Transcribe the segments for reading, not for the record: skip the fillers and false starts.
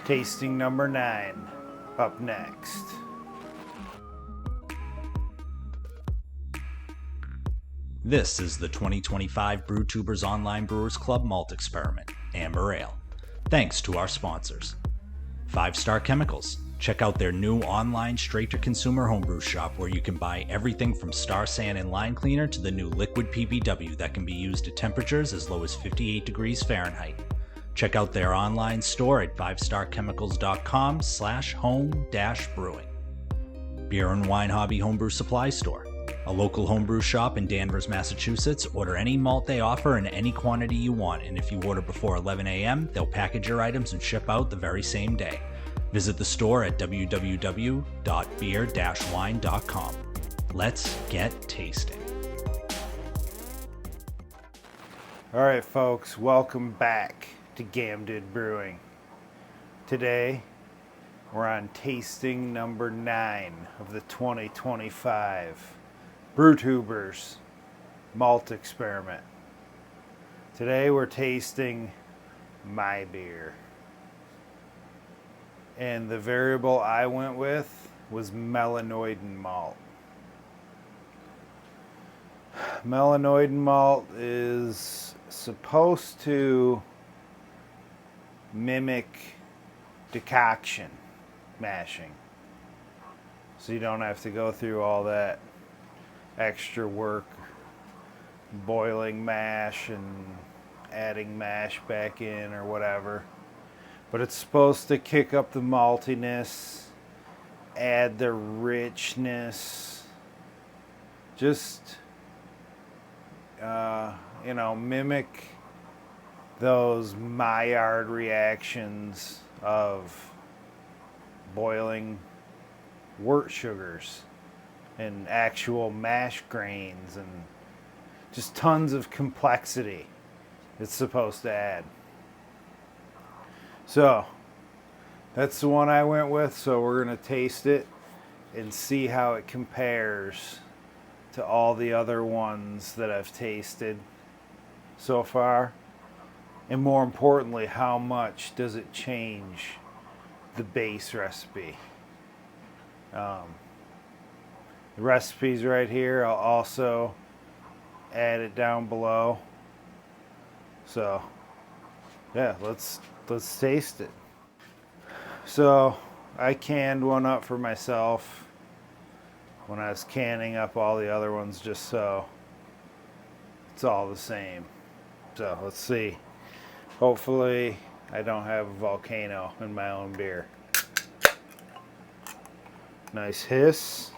Tasting number 9 up next. This is the 2025 BrewTubers Online Brewers Club Malt Experiment, Amber Ale. Thanks to our sponsors. 5 Star Chemicals. Check out their new online straight-to-consumer homebrew shop where you can buy everything from Star San and Line Cleaner to the new liquid PBW that can be used at temperatures as low as 58 degrees Fahrenheit. Check out their online store at 5starchemicals.com/home-brewing. Beer and Wine Hobby Homebrew Supply Store. A local homebrew shop in Danvers, Massachusetts. Order any malt they offer in any quantity you want, and if you order before 11 a.m., they'll package your items and ship out the very same day. Visit the store at www.beer-wine.com. Let's get tasting. All right, folks, welcome back to Gamn Dood Brewing. Today, we're on tasting number 9 of the 2025 BrewTubers Malt Experiment. Today, we're tasting my beer. And the variable I went with was Melanoidin Malt. Melanoidin Malt is supposed to mimic decoction mashing, so you don't have to go through all that extra work boiling mash and adding mash back in or whatever. But it's supposed to kick up the maltiness, add the richness, just mimic those Maillard reactions of boiling wort sugars and actual mash grains, and just tons of complexity it's supposed to add. So that's the one I went with, so we're going to taste it and see how it compares to all the other ones that I've tasted so far. And more importantly, how much does it change the base recipe? The recipe's right here. I'll also add it down below. So, yeah, let's taste it. So, I canned one up for myself when I was canning up all the other ones, just so it's all the same. So, let's see. Hopefully, I don't have a volcano in my own beer. Nice hiss.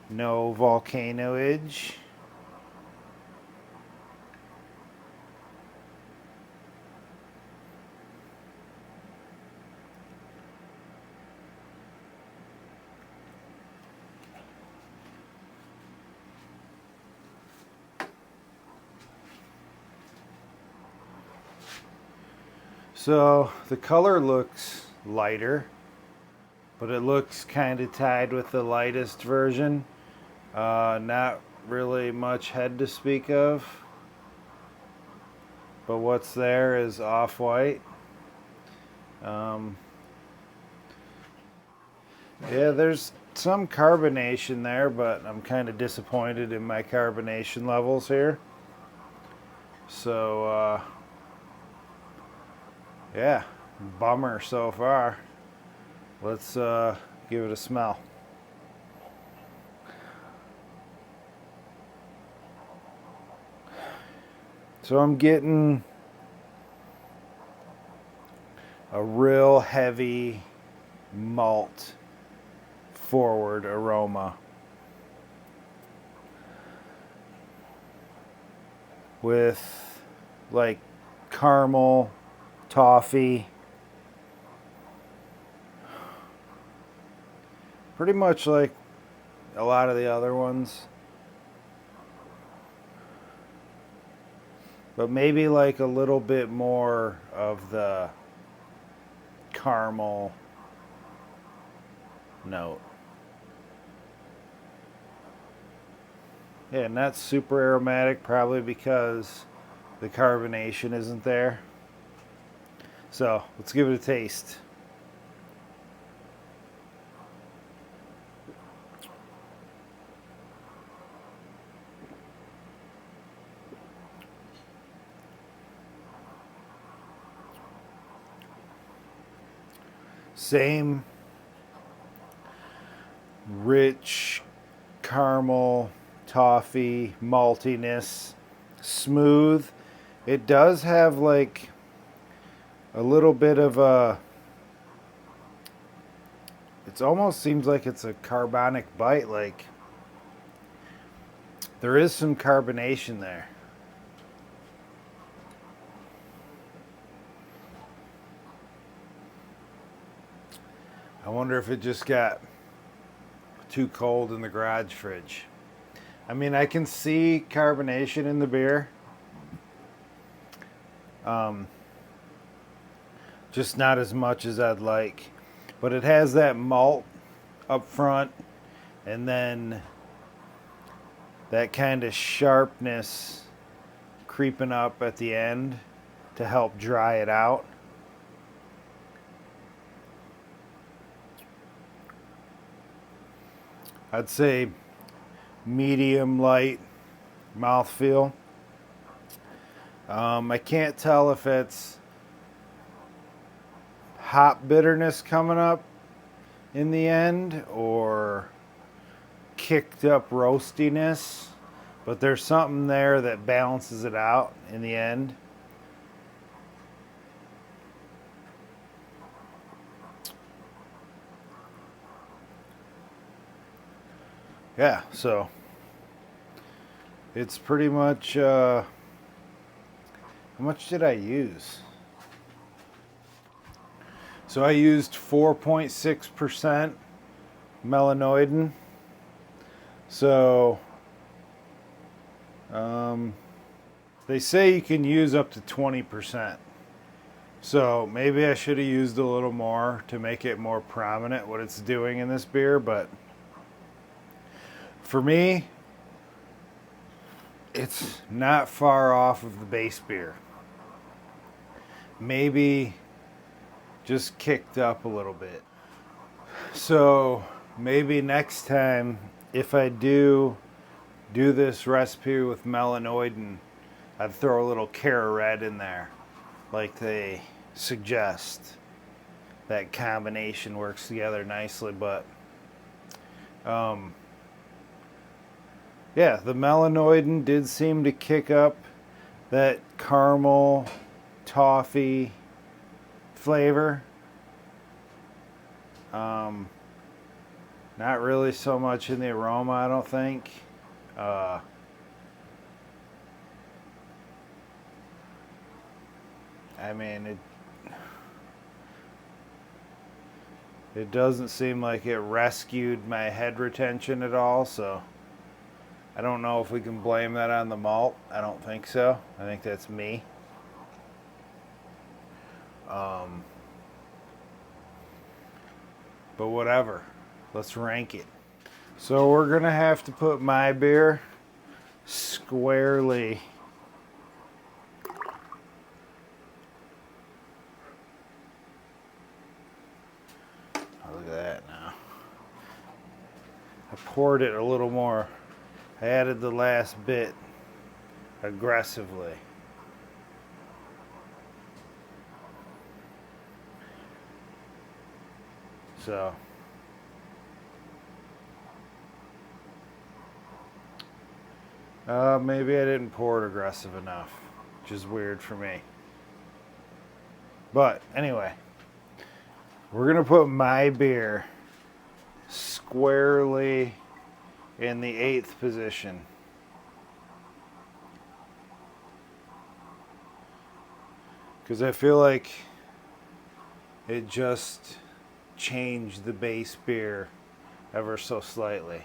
No volcanoage. So the color looks lighter, but it looks kind of tied with the lightest version. Not really much head to speak of, but what's there is off-white. Yeah, there's some carbonation there, but I'm kind of disappointed in my carbonation levels here. So, yeah, bummer so far. Let's give it a smell. So I'm getting a real heavy malt forward aroma with like caramel, toffee, pretty much like a lot of the other ones, but maybe like a little bit more of the caramel note. Yeah, and that's super aromatic, probably because the carbonation isn't there. So let's give it a taste. Same rich caramel, toffee, maltiness, smooth. It does have like a little bit of a, it almost seems like it's a carbonic bite, like there is some carbonation there. I wonder if it just got too cold in the garage fridge. I mean, I can see carbonation in the beer. Just not as much as I'd like. But it has that malt up front and then that kind of sharpness creeping up at the end to help dry it out. I'd say medium light mouthfeel. I can't tell if it's hop bitterness coming up in the end or kicked up roastiness, but there's something there that balances it out in the end. Yeah, so it's pretty much, how much did I use? So I used 4.6% melanoidin. So they say you can use up to 20%. So maybe I should have used a little more to make it more prominent what it's doing in this beer, but for me, it's not far off of the base beer. Maybe just kicked up a little bit. So maybe next time, if I do this recipe with melanoidin, I'd throw a little Cara Red in there, like they suggest. That combination works together nicely, but yeah, the melanoidin did seem to kick up that caramel, toffee flavor. Not really so much in the aroma, I don't think. I mean, it doesn't seem like it rescued my head retention at all, so I don't know if we can blame that on the malt. I don't think so. I think that's me. But whatever. Let's rank it. So we're going to have to put my beer squarely look at that now. I poured it a little more. I added the last bit aggressively. So maybe I didn't pour it aggressive enough, which is weird for me. But anyway, we're gonna put my beer squarely in the 8th position. Because I feel like it just changed the base beer ever so slightly.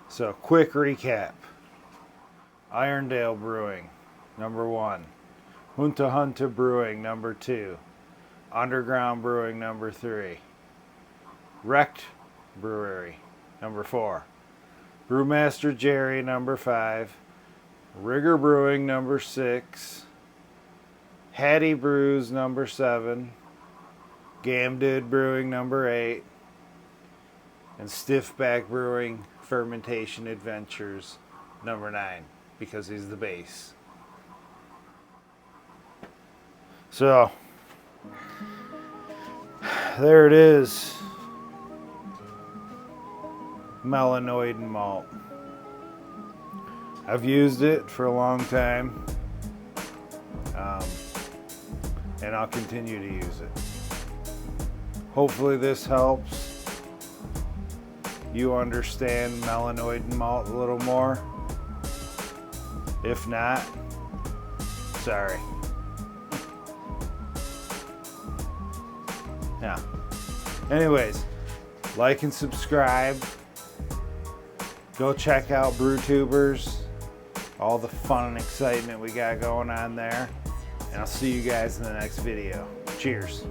So, quick recap. Irondale Brewing, number 1. Junta Junta Brewing, number 2. Underground Brewing, number 3. Wrecked Brewery, number 4. Brewmaster Jerry, number 5. Rigger Brewing number 6, Hattie Brews number 7, Gamn Dood Brewing number 8, and Stiffback Brewing Fermentation Adventures number 9, because he's the base. So there it is. Melanoidin Malt. I've used it for a long time, and I'll continue to use it. Hopefully this helps you understand Melanoidin Malt a little more. If not, sorry. Yeah. Anyways, like and subscribe. Go check out BrewTubers. All the fun and excitement we got going on there. And I'll see you guys in the next video. Cheers.